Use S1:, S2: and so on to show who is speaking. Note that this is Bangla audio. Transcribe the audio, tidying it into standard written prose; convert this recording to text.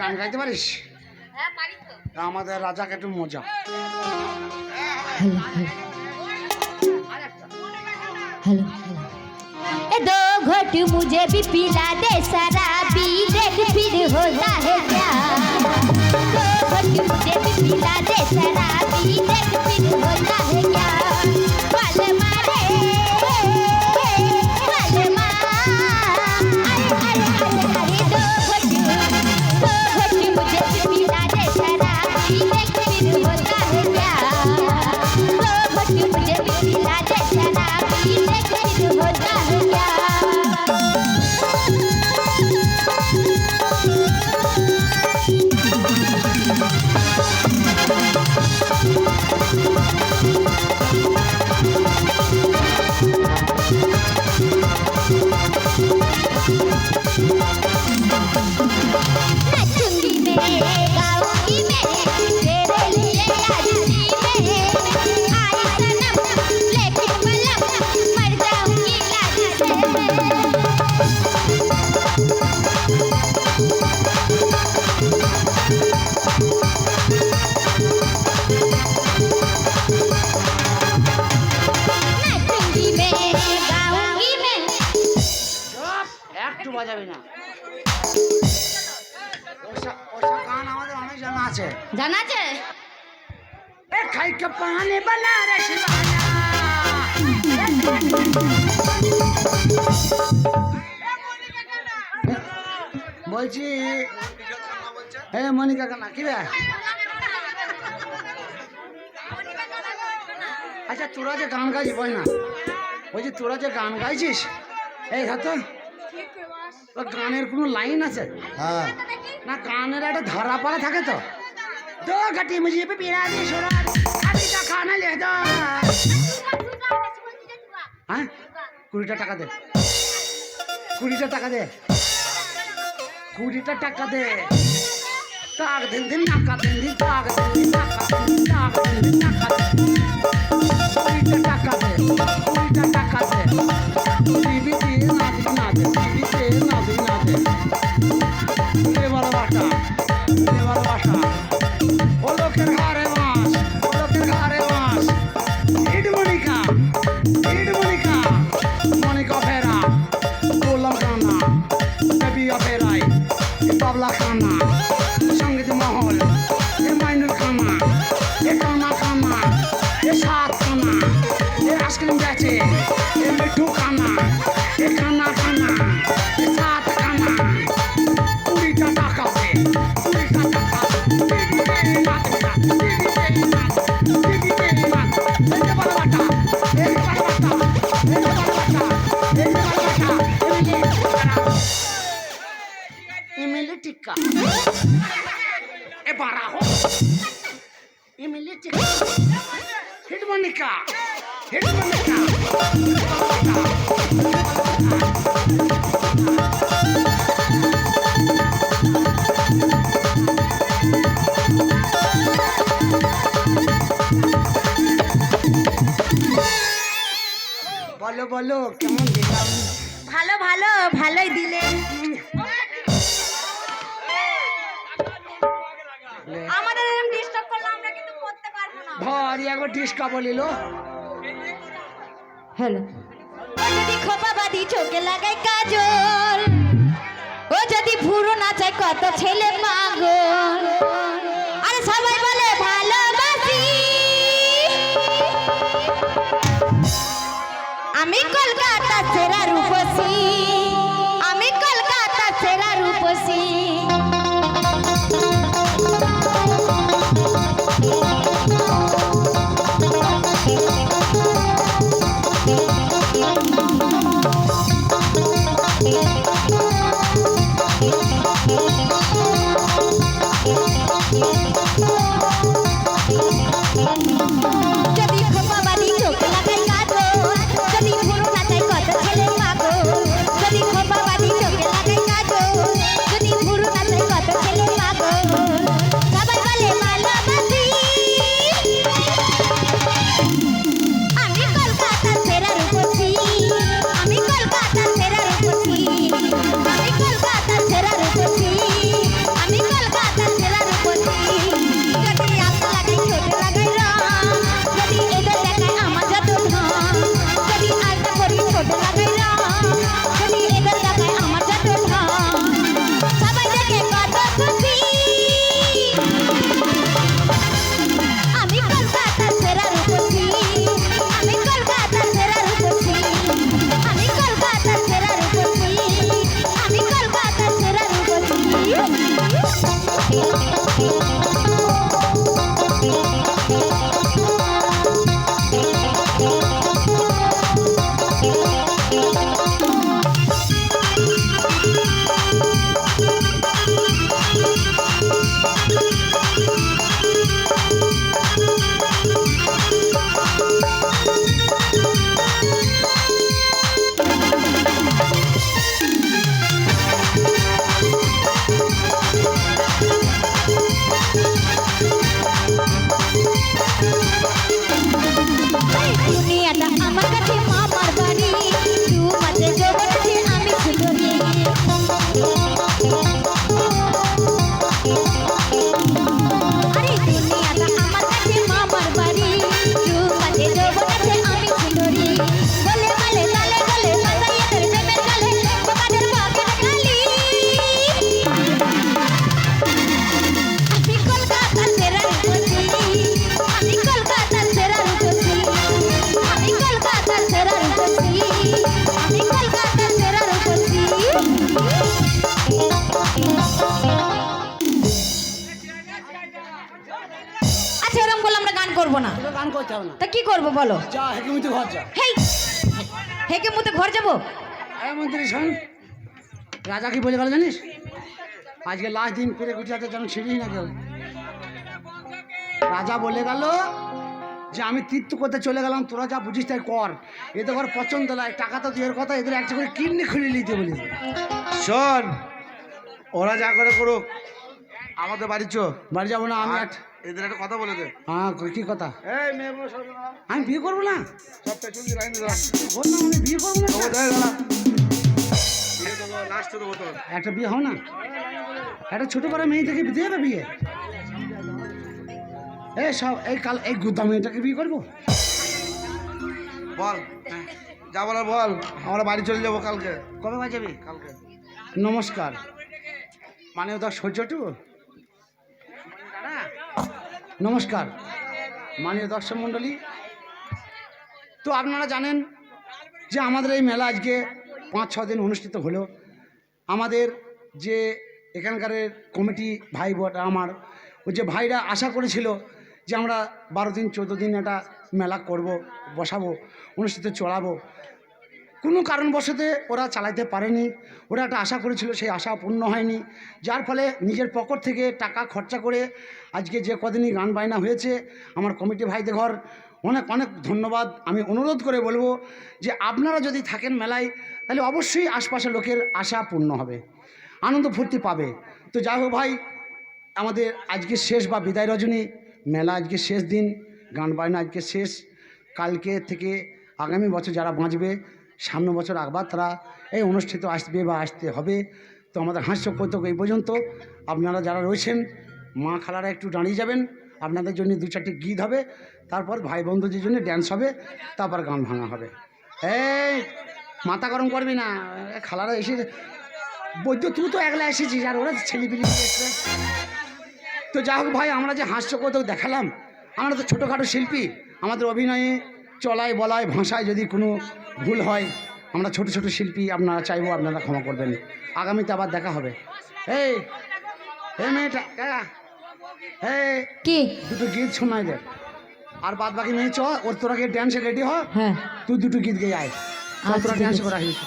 S1: গান গাইতে পারিস? আমাদের রাজাকে একটু মজা।
S2: हेलो दो घोट मुझे भी पिला दे शराबी देख फिर होता है क्या दो घोट मुझे भी पिला दे शराबी देख फिर होता है क्या वाले मारे वाले अरे दो घोट मुझे भी पिला दे शराबी देख फिर होता है क्या दो घोट मुझे भी पिला दे शराबी देख फिर होता है क्या नचूंगी मैं गाऊंगी मैं तेरे लिए आजूंगी मैं आई सनम लेकिन मलम मर जाऊंगी लाज से नचूंगी मैं गाऊंगी मैं
S1: একটু বাজাবি না। ওসব গান আমাদের অনেক জানা আছে।
S2: জানা আছে
S1: এ খাই কে পানি বানা রে শিবানা। বলছি এ মনিকা কানা কি রে? আচ্ছা তোরা যে গান গাইছিস বল না, বলছি তোরা যে গান গাইছিস এই তো গানের কোনো লাইন আছে?
S3: হ্যাঁ
S1: না গানের একটা ধারা পালা থাকে তো। দো ঘটি মুঝে पे पिला दे शराबी अभी तो खाना ले दो। হ্যাঁ 20টা টাকা দে, 20টা টাকা দে, 20টা টাকা দে। টাক দিন দিন নাকা দিন দিন টাক দিন দিন নাকা দিন দিন টাক দিন দিন নাকা দিন। 20টা টাকা দে, 20টা টাকা দে। টিভি তে না দিন না দে, টিভি তে না দিন না দে। এ বড় বাটা, এ বড় বাটা। ও লোকের ঘরে বাস, ও লোকের ঘরে বাস। ইড মনিকা, মনিকা ফেরা, গোলাম খানা, বেবিয়া ফেরাই, বাবলা খানা, সঙ্গীত মহল, এ মাইনুল খানা, এ কানা খানা, এ সাত খানা, এ আইসক্রিম বেচে, এ মিঠু খানা, এ খানা খানা, এ সাত খানা। 20টা টাকা দে, 20টা টাকা দে। इमली टिक्का ए बारा हो इमली टिक्का हिट मनिका বলো বলো কেমন দিলাম?
S2: ভালো ভালো ভালোই দিলে আমাদের এরকম ডিস্টার্ব করলে আমরা কিন্তু করতে পারবো না
S1: ভারী একবার ডিস্কা বলিল।
S2: হ্যালো ও যদি খোপা বাঁধি চোখে লাগাই কাজল ও যদি ভুরু নাচায় কত ছেলে পাগল আরে সবাই বলে ভালোবাসি আমি কলকাতা সেরা রূপসী আমি কলকাতা সেরা রূপসী না।
S1: তোকে গান করতে হবে না।
S2: তা কি করব বলো?
S1: যা হেকিমিতে ঘর যা।
S2: হেই, হেকে মুতে ঘর যাবো?
S1: এই মন্ত্রী শোন, রাজা কি বলে গেল জানিস? আজকে লাস্ট দিন পেরে গুটিয়াতে যেন ছিড়িস না কেউ। রাজা বলে গেল যে আমি তীর্থ করতে চলে গেলাম, তোরা যা বুঝিস তাই কর। এদের ঘর পছন্দ নয়, টাকা তো দুয়ের কথা, এদের একটা করে কিডনি খুলে নিতে বলি।
S3: শোন, ওরা যা করে করুক, আমাদের বাড়ি চো।
S1: বাড়ি যাবো না আমি।
S3: এদের একটা কথা বলে দে।
S1: হ্যাঁ কি কথা?
S3: এই মেয়েগুলো সব
S1: আমি বিয়ে করবো না।
S3: সব পেছন লাইন দাও।
S1: বললাম আমি বিয়ে করবো না।
S3: বিয়ে দেবো, লাস্টে দেবো তোর।
S1: একটা বিয়ে হও না, একটা ছোট বড় মেয়ে থেকে বিয়ে হবে বিয়ে। এই সব এই কাল এই গুদ্দা মেয়েটাকে বিয়ে করবো।
S3: বল, যা বলার বল। আমরা বাড়ি চলে যাবো কালকে।
S1: কবে বাজাবি?
S3: কালকে।
S1: নমস্কার, মানে ওটা সহ্যটু। নমস্কার মাননীয় দর্শক মণ্ডলী, তো আপনারা জানেন যে আমাদের এই মেলা আজকে 5-6 দিন অনুষ্ঠিত হলো। আমাদের যে এখানকার কমিটি ভাই বোটা আমার, ওই যে ভাইরা আশা করেছিল যে আমরা 12 দিন 14 দিন একটা মেলা করব, বসাবো, অনুষ্ঠিত চড়াবো। কোনো কারণবশত ওরা চালাইতে পারেনি। ওরা একটা আশা করেছিল, সেই আশা পূর্ণ হয়নি, যার ফলে নিজের পকেট থেকে টাকা খরচা করে আজকে যে কদিনই গান বায়না হয়েছে, আমার কমিটি ভাইদের ঘর অনেক অনেক ধন্যবাদ। আমি অনুরোধ করে বলবো যে আপনারা যদি থাকেন মেলায়, তাহলে অবশ্যই আশপাশের লোকের আশা পূর্ণ হবে, আনন্দ ফুর্তি পাবে। তো যাই হোক ভাই, আমাদের আজকে শেষ বা বিদায় রজনী, মেলা আজকে শেষ দিন, গান বায়না আজকে শেষ। কালকে থেকে আগামী বছর যারা বাঁচবে, সামনে বছর আগবার তারা এই অনুষ্ঠিত আসবে বা আসতে হবে। তো আমাদের হাস্য কৌতুক এই পর্যন্ত। আপনারা যারা রয়েছেন, মা খালারা একটু দাঁড়িয়ে যাবেন, আপনাদের জন্য 2-4টি গীত হবে, তারপর ভাই বন্ধুদের জন্য ড্যান্স হবে, তারপর গান ভাঙা হবে। এই মাথা গরম করবি না, খালারা এসে বৈদ্য, তুই তো একলা এসেছিস আর ওরা ছেলেপিলি এসেছে। তো যাই হোক ভাই, আমরা যে হাস্য কৌতুক দেখালাম, আমরা তো ছোটোখাটো শিল্পী, আমাদের অভিনয়ে চলায় বলায় ভাষায় যদি কোনো ভুল হয়, আমরা ছোট ছোট শিল্পী, আপনারা চাইবো আপনারা ক্ষমা করবেন। আগামীতে আবার দেখা হবে। এই মেয়েটা এই
S2: কি
S1: দুটো গীত শোনাই দে, আর বাদ বাকি মেয়ে চ, ওর তোরা গিয়ে ড্যান্সে রেডি হ।
S2: হ্যাঁ,
S1: তুই দুটো গীত গেয়ে আয়, তোরা
S2: আচ্ছা, ঠিক
S1: ড্যান্স
S2: আছে।
S1: করা হয়েছে।